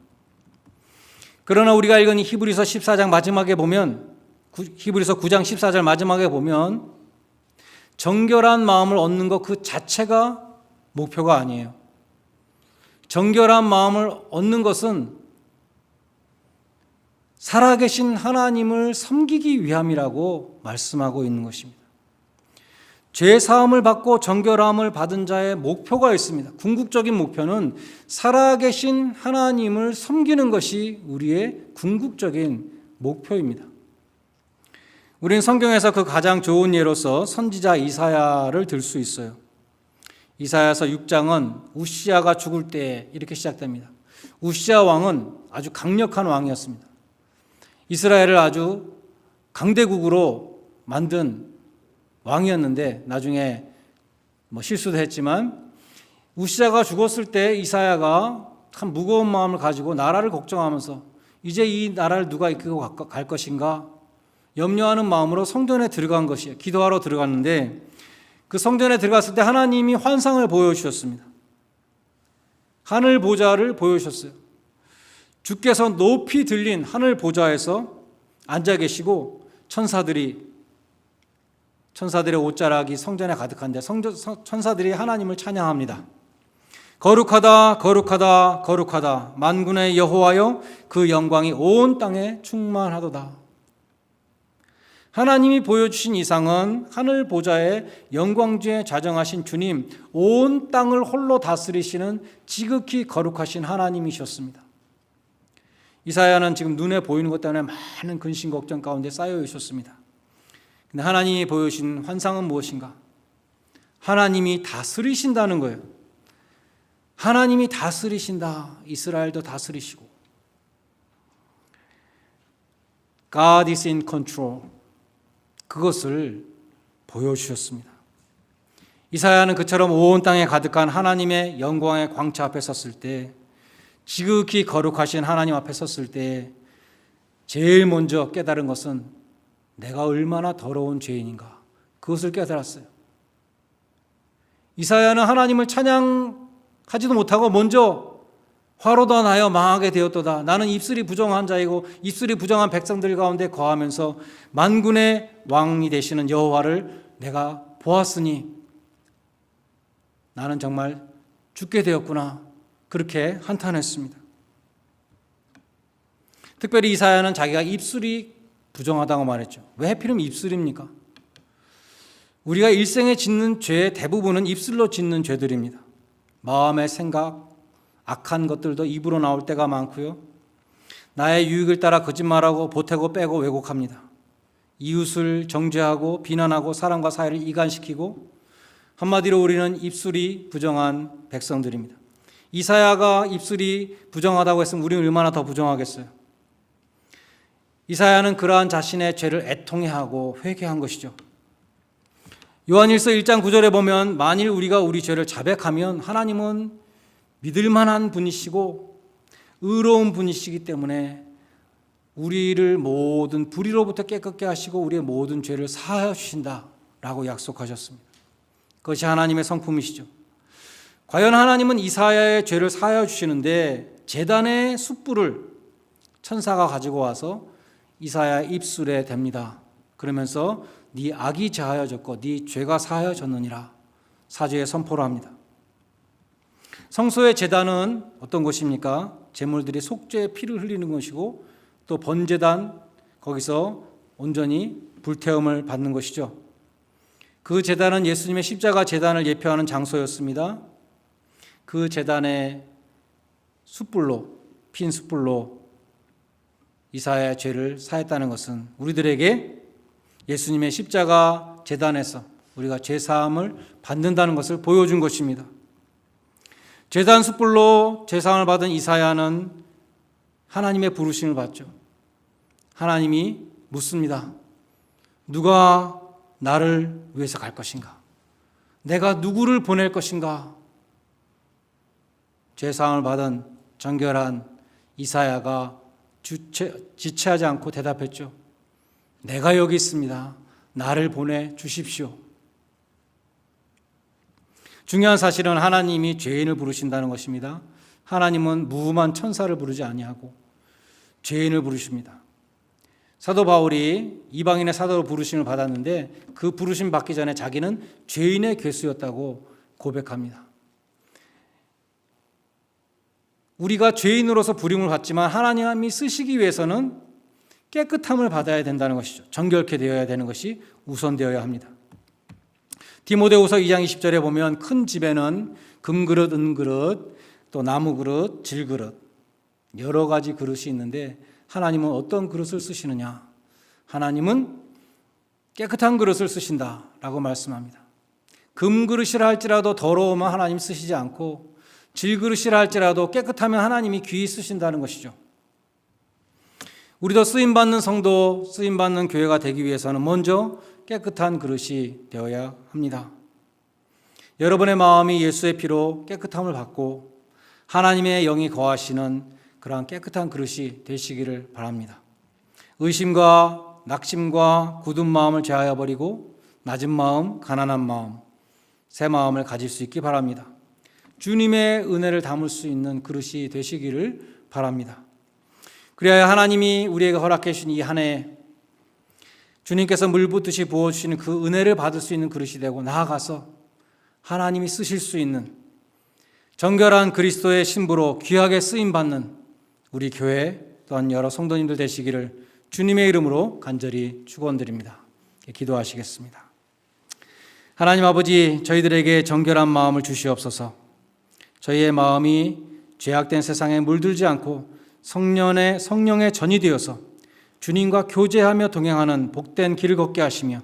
그러나 우리가 읽은 이 히브리서 14장 마지막에 보면, 히브리서 9장 14절 마지막에 보면 정결한 마음을 얻는 것 그 자체가 목표가 아니에요. 정결한 마음을 얻는 것은 살아계신 하나님을 섬기기 위함이라고 말씀하고 있는 것입니다. 죄 사함을 받고 정결함을 받은 자의 목표가 있습니다. 궁극적인 목표는 살아계신 하나님을 섬기는 것이 우리의 궁극적인 목표입니다. 우리는 성경에서 그 가장 좋은 예로서 선지자 이사야를 들 수 있어요. 이사야서 6장은 우시아가 죽을 때 이렇게 시작됩니다. 우시아 왕은 아주 강력한 왕이었습니다. 이스라엘을 아주 강대국으로 만든 왕이었는데, 나중에 실수도 했지만, 우시아가 죽었을 때 이사야가 참 무거운 마음을 가지고 나라를 걱정하면서 이제 이 나라를 누가 이끌고 갈 것인가 염려하는 마음으로 성전에 들어간 것이에요. 기도하러 들어갔는데, 그 성전에 들어갔을 때 하나님이 환상을 보여주셨습니다. 하늘 보좌를 보여주셨어요. 주께서 높이 들린 하늘 보좌에서 앉아 계시고 천사들의 옷자락이 성전에 가득한데 천사들이 하나님을 찬양합니다. 거룩하다, 거룩하다, 거룩하다. 만군의 여호와여, 그 영광이 온 땅에 충만하도다. 하나님이 보여주신 이상은 하늘 보좌에 영광주에 좌정하신 주님, 온 땅을 홀로 다스리시는 지극히 거룩하신 하나님이셨습니다. 이사야는 지금 눈에 보이는 것 때문에 많은 근심 걱정 가운데 쌓여 있었습니다. 근데 하나님이 보여주신 환상은 무엇인가? 하나님이 다스리신다는 거예요. 하나님이 다스리신다. 이스라엘도 다스리시고. God is in control. 그것을 보여주셨습니다. 이사야는 그처럼 온 땅에 가득한 하나님의 영광의 광채 앞에 섰을 때, 지극히 거룩하신 하나님 앞에 섰을 때 제일 먼저 깨달은 것은 내가 얼마나 더러운 죄인인가, 그것을 깨달았어요. 이사야는 하나님을 찬양하지도 못하고 먼저 화로다 나여 망하게 되었도다. 나는 입술이 부정한 자이고 입술이 부정한 백성들 가운데 거하면서 만군의 왕이 되시는 여호와를 내가 보았으니 나는 정말 죽게 되었구나. 그렇게 한탄했습니다. 특별히 이사야는 자기가 입술이 부정하다고 말했죠. 왜 하필이면 입술입니까? 우리가 일생에 짓는 죄의 대부분은 입술로 짓는 죄들입니다. 마음의 생각, 악한 것들도 입으로 나올 때가 많고요. 나의 유익을 따라 거짓말하고 보태고 빼고 왜곡합니다. 이웃을 정죄하고 비난하고 사람과 사이를 이간시키고, 한마디로 우리는 입술이 부정한 백성들입니다. 이사야가 입술이 부정하다고 했으면 우리는 얼마나 더 부정하겠어요. 이사야는 그러한 자신의 죄를 애통해하고 회개한 것이죠. 요한일서 1장 9절에 보면 만일 우리가 우리 죄를 자백하면 하나님은 믿을 만한 분이시고 의로운 분이시기 때문에 우리를 모든 불의로부터 깨끗게 하시고 우리의 모든 죄를 사하여 주신다라고 약속하셨습니다. 그것이 하나님의 성품이시죠. 과연 하나님은 이사야의 죄를 사하여 주시는데 제단의 숯불을 천사가 가지고 와서 이사야의 입술에 댑니다. 그러면서 네 악이 자하여졌고 네 죄가 사하여졌느니라 사죄의 선포를 합니다. 성소의 제단은 어떤 것입니까? 제물들이 속죄의 피를 흘리는 것이고 또 번제단, 거기서 온전히 불태움을 받는 것이죠. 그 제단은 예수님의 십자가 제단을 예표하는 장소였습니다. 그 제단의 숯불로, 핀 숯불로 이사야의 죄를 사했다는 것은 우리들에게 예수님의 십자가 제단에서 우리가 죄 사함을 받는다는 것을 보여준 것입니다. 제단 숯불로 제사함을 받은 이사야는 하나님의 부르심을 받죠. 하나님이 묻습니다. 누가 나를 위해서 갈 것인가? 내가 누구를 보낼 것인가? 제사함을 받은 정결한 이사야가 지체하지 않고 대답했죠. 내가 여기 있습니다. 나를 보내주십시오. 중요한 사실은 하나님이 죄인을 부르신다는 것입니다. 하나님은 무음한 천사를 부르지 아니하고 죄인을 부르십니다. 사도 바울이 이방인의 사도로 부르심을 받았는데 그 부르심 받기 전에 자기는 죄인의 괴수였다고 고백합니다. 우리가 죄인으로서 부름을 받지만 하나님이 쓰시기 위해서는 깨끗함을 받아야 된다는 것이죠. 정결케 되어야 되는 것이 우선되어야 합니다. 디모데후서 2장 20절에 보면 큰 집에는 금그릇, 은그릇, 또 나무그릇, 질그릇 여러 가지 그릇이 있는데 하나님은 어떤 그릇을 쓰시느냐? 하나님은 깨끗한 그릇을 쓰신다라고 말씀합니다. 금그릇이라 할지라도 더러우면 하나님 쓰시지 않고 질그릇이라 할지라도 깨끗하면 하나님이 귀히 쓰신다는 것이죠. 우리도 쓰임받는 성도, 쓰임받는 교회가 되기 위해서는 먼저 깨끗한 그릇이 되어야 합니다. 여러분의 마음이 예수의 피로 깨끗함을 받고 하나님의 영이 거하시는 그러한 깨끗한 그릇이 되시기를 바랍니다. 의심과 낙심과 굳은 마음을 제하여 버리고 낮은 마음, 가난한 마음, 새 마음을 가질 수 있기 바랍니다. 주님의 은혜를 담을 수 있는 그릇이 되시기를 바랍니다. 그래야 하나님이 우리에게 허락해 주신 이 한 해 주님께서 물 붓듯이 부어주시는 그 은혜를 받을 수 있는 그릇이 되고 나아가서 하나님이 쓰실 수 있는 정결한 그리스도의 신부로 귀하게 쓰임받는 우리 교회 또한 여러 성도님들 되시기를 주님의 이름으로 간절히 축원드립니다. 기도하시겠습니다. 하나님 아버지, 저희들에게 정결한 마음을 주시옵소서. 저희의 마음이 죄악된 세상에 물들지 않고 성령의 전이 되어서 주님과 교제하며 동행하는 복된 길을 걷게 하시며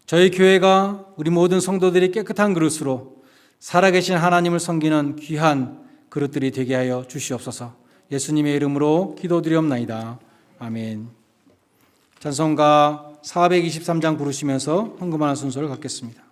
저희 교회가 우리 모든 성도들이 깨끗한 그릇으로 살아계신 하나님을 섬기는 귀한 그릇들이 되게 하여 주시옵소서. 예수님의 이름으로 기도드리옵나이다. 아멘. 찬송가 423장 부르시면서 헌금하는 순서를 갖겠습니다.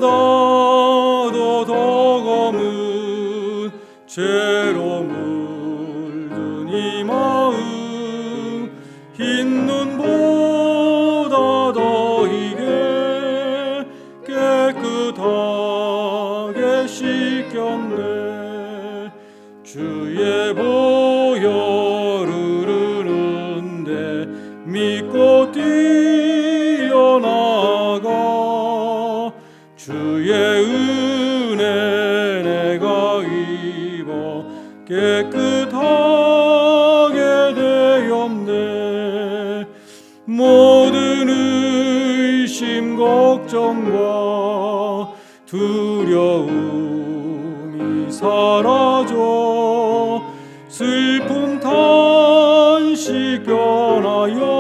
먹보다도 더 검은 죄로 물든 이 마음 흰 눈보다 더 이게 깨끗하게 씻겼네. 주의 보혈 흐르는데 믿고 뛰어나가 주의 은혜 내가 입어 깨끗하게 되었네. 모든 의심 걱정과 두려움이 사라져 슬픔 탄식 변하여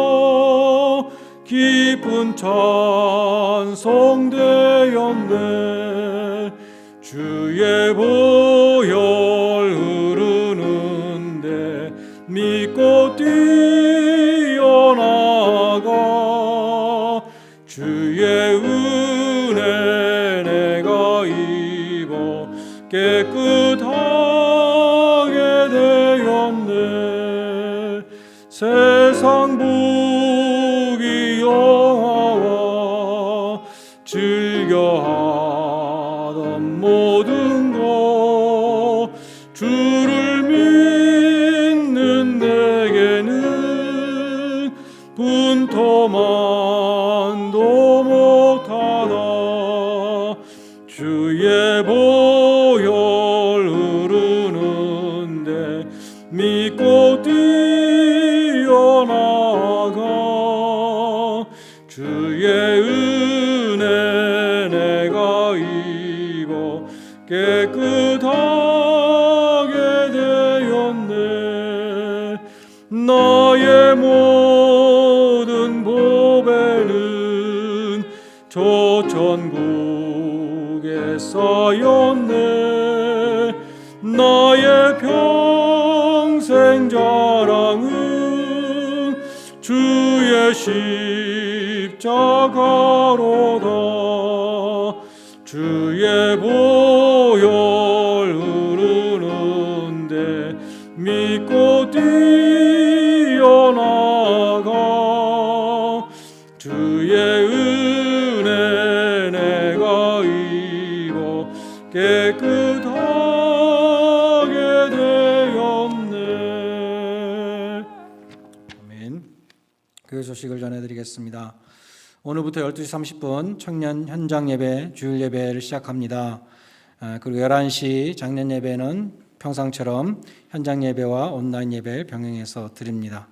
깊은 찬송 되었네. 주의 보혈 흐르는데 믿고 뛰어나가 주의 은혜 내가 입어 깨끗하게 되었네. 세상 복이 영화와 즐겨하던 모든 것 주를 믿는 내게는 분토만도 못하다. 주의 보혈 흐르는데 믿고 뛰어나가 주의 은혜 내가 입어 깨끗하게 되었네. 나의 모든 보배는 저 천국에 쌓였네. 나의 평생 자랑은 주의 십자가로다. 주의 보혈 흐르는데 믿고 뛰어나가 주의 은혜 내가 입어 깨끗하게 되었네. 아멘. 교회 소식을 전해드리겠습니다. 오늘부터 12시 30분 청년 현장 예배, 주일 예배를 시작합니다. 그리고 11시 장년 예배는 평상처럼 현장 예배와 온라인 예배를 병행해서 드립니다.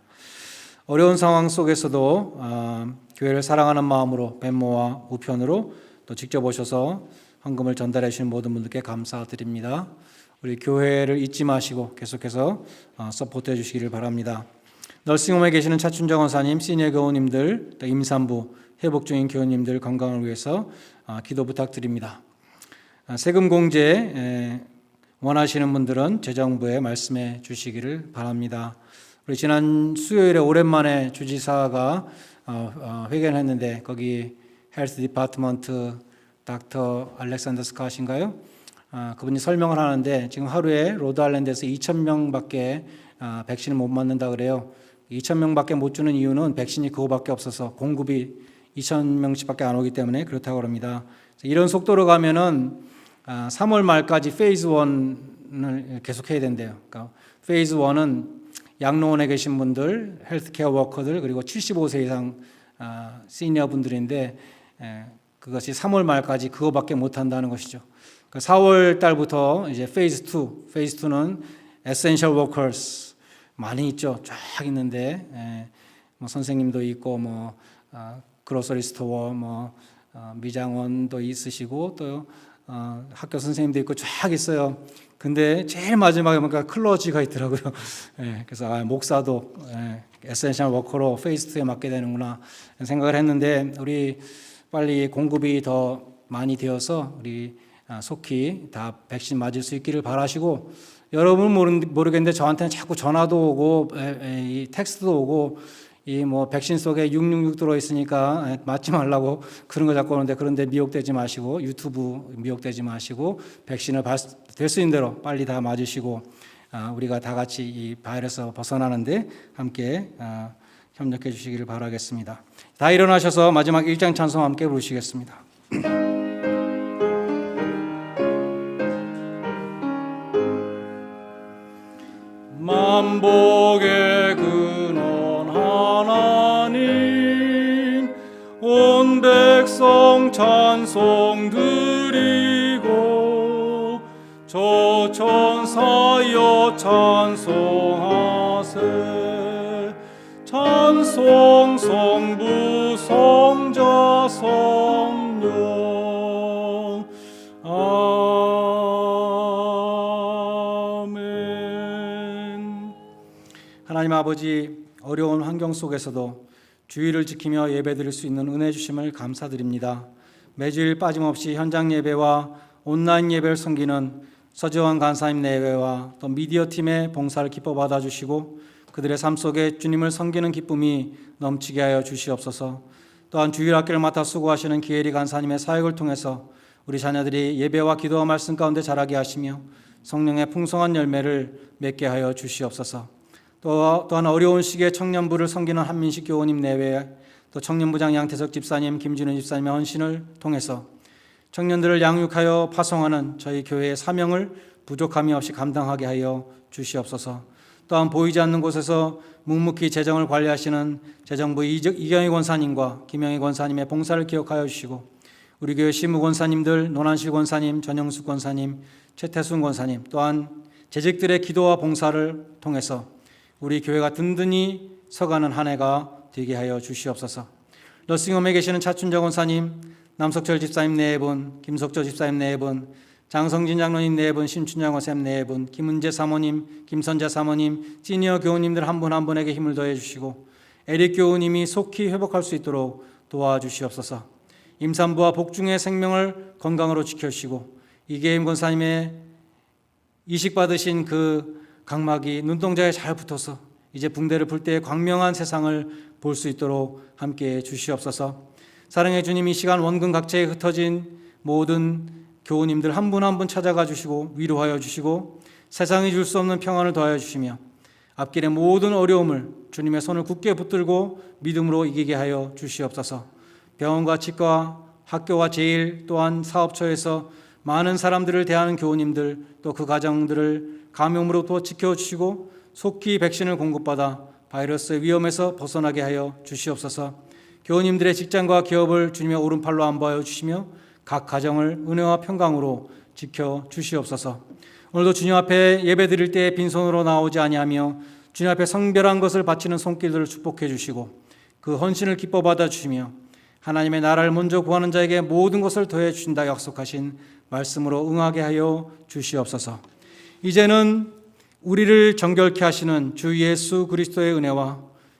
어려운 상황 속에서도 교회를 사랑하는 마음으로 벤모와 우편으로 또 직접 오셔서 헌금을 전달해 주신 모든 분들께 감사드립니다. 우리 교회를 잊지 마시고 계속해서 서포트해 주시기를 바랍니다. 널싱홈에 계시는 차춘정 원사님, 시니어 교우님들, 또 임산부, 회복 중인 교우님들 건강을 위해서 기도 부탁드립니다. 세금 공제 원하시는 분들은 재정부에 말씀해 주시기를 바랍니다. 우리 지난 수요일에 오랜만에 주지사가 회견했는데 거기 헬스 디파트먼트 닥터 알렉산더 스캇인가요? 그분이 설명을 하는데 지금 하루에 로드아일랜드에서 2,000명밖에 백신을 못 맞는다 그래요. 2,000명밖에 못 주는 이유는 백신이 그거밖에 없어서 공급이 2,000명씩밖에 안 오기 때문에 그렇다고 합니다. 이런 속도로 가면은 3월 말까지 페이즈 1을 계속해야 된대요. 그러니까 페이즈 1은 양로원에 계신 분들, 헬스케어 워커들, 그리고 75세 이상 시니어 분들인데 그것이 3월 말까지 그거밖에 못 한다는 것이죠. 4월 달부터 이제 페이즈 2는 에센셜 워커스 많이 있죠. 쫙 있는데 뭐 선생님도 있고 뭐 그로서리 스토어 뭐 미장원도 있으시고 또 학교 선생님도 있고 쫙 있어요. 근데 제일 마지막에 보니까 클러지가 있더라고요. 그래서 목사도 에센셜 워커로 페이즈 2에 맡게 되는구나 생각을 했는데 우리 빨리 공급이 더 많이 되어서 우리 속히 다 백신 맞을 수 있기를 바라시고 여러분은 모르겠는데 저한테는 자꾸 전화도 오고 이 텍스트도 오고 이 뭐 백신 속에 666 들어 있으니까 맞지 말라고 그런 거 자꾸 오는데 그런데 미혹되지 마시고 유튜브 미혹되지 마시고 백신을 될 수 있는 대로 빨리 다 맞으시고 우리가 다 같이 이 바이러스에서 벗어나는데 함께 협력해 주시기를 바라겠습니다. 다 일어나셔서 마지막 1장 찬송 함께 부르시겠습니다. 만복의 근원 하나님 온 백성 찬송 드리고 저 천사여 찬송하세 찬송 성부 성자 성령 아멘. 하나님 아버지 어려운 환경 속에서도 주의를 지키며 예배드릴 수 있는 은혜 주심을 감사드립니다. 매주일 빠짐없이 현장 예배와 온라인 예배를 섬기는 서지환 간사님 내외와 또 미디어 팀의 봉사를 기뻐 받아주시고 그들의 삶 속에 주님을 섬기는 기쁨이 넘치게 하여 주시옵소서. 또한 주일학교를 맡아 수고하시는 기혜리 간사님의 사역을 통해서 우리 자녀들이 예배와 기도와 말씀 가운데 자라게 하시며 성령의 풍성한 열매를 맺게 하여 주시옵소서. 또한 어려운 시기에 청년부를 섬기는 한민식 교우님 내외 또 청년부장 양태석 집사님, 김준우 집사님의 헌신을 통해서 청년들을 양육하여 파송하는 저희 교회의 사명을 부족함이 없이 감당하게 하여 주시옵소서. 또한 보이지 않는 곳에서 묵묵히 재정을 관리하시는 재정부 이경희 권사님과 김영희 권사님의 봉사를 기억하여 주시고 우리 교회 시무 권사님들 노난실 권사님, 전영숙 권사님, 최태순 권사님 또한 재직들의 기도와 봉사를 통해서 우리 교회가 든든히 서가는 한 해가 되게 하여 주시옵소서. 러싱홈에 계시는 차춘자 권사님, 남석철 집사님 네 분, 김석조 집사님 네 분, 장성진 장로님 네 분, 심춘장 권사님 네 분, 김은재 사모님, 김선재 사모님, 시니어 교우님들 한 분 한 분에게 힘을 더해 주시고 에릭 교우님이 속히 회복할 수 있도록 도와주시옵소서. 임산부와 복중의 생명을 건강으로 지켜주시고 이계임 권사님의 이식받으신 그 각막이 눈동자에 잘 붙어서 이제 붕대를 풀 때의 광명한 세상을 볼 수 있도록 함께해 주시옵소서. 사랑의 주님, 이 시간 원근 각처에 흩어진 모든 교우님들 한 분 한 분 찾아가 주시고 위로하여 주시고 세상이 줄 수 없는 평안을 더하여 주시며 앞길의 모든 어려움을 주님의 손을 굳게 붙들고 믿음으로 이기게 하여 주시옵소서. 병원과 치과, 학교와 제일 또한 사업처에서 많은 사람들을 대하는 교우님들 또 그 가정들을 감염으로부터 지켜주시고 속히 백신을 공급받아 바이러스의 위험에서 벗어나게 하여 주시옵소서. 교우님들의 직장과 기업을 주님의 오른팔로 안보하여 주시며 각 가정을 은혜와 평강으로 지켜 주시옵소서. 오늘도 주님 앞에 예배 드릴 때 빈손으로 나오지 아니하며 주님 앞에 성별한 것을 바치는 손길들을 축복해 주시고 그 헌신을 기뻐 받아 주시며 하나님의 나라를 먼저 구하는 자에게 모든 것을 더해 주신다 약속하신 말씀으로 응하게 하여 주시옵소서. 이제는 우리를 정결케 하시는 주 예수 그리스도의 은혜와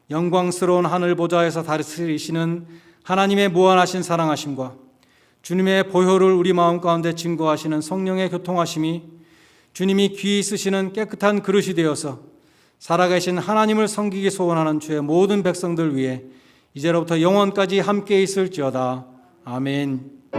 영광스러운 하늘 보좌에서 다스리시는 하나님의 무한하신 사랑하심과 주님의 보혈을 우리 마음 가운데 증거하시는 성령의 교통하심이 주님이 귀히 쓰시는 깨끗한 그릇이 되어서 살아계신 하나님을 섬기기 소원하는 주의 모든 백성들 위해 이제로부터 영원까지 함께 있을지어다. 아멘.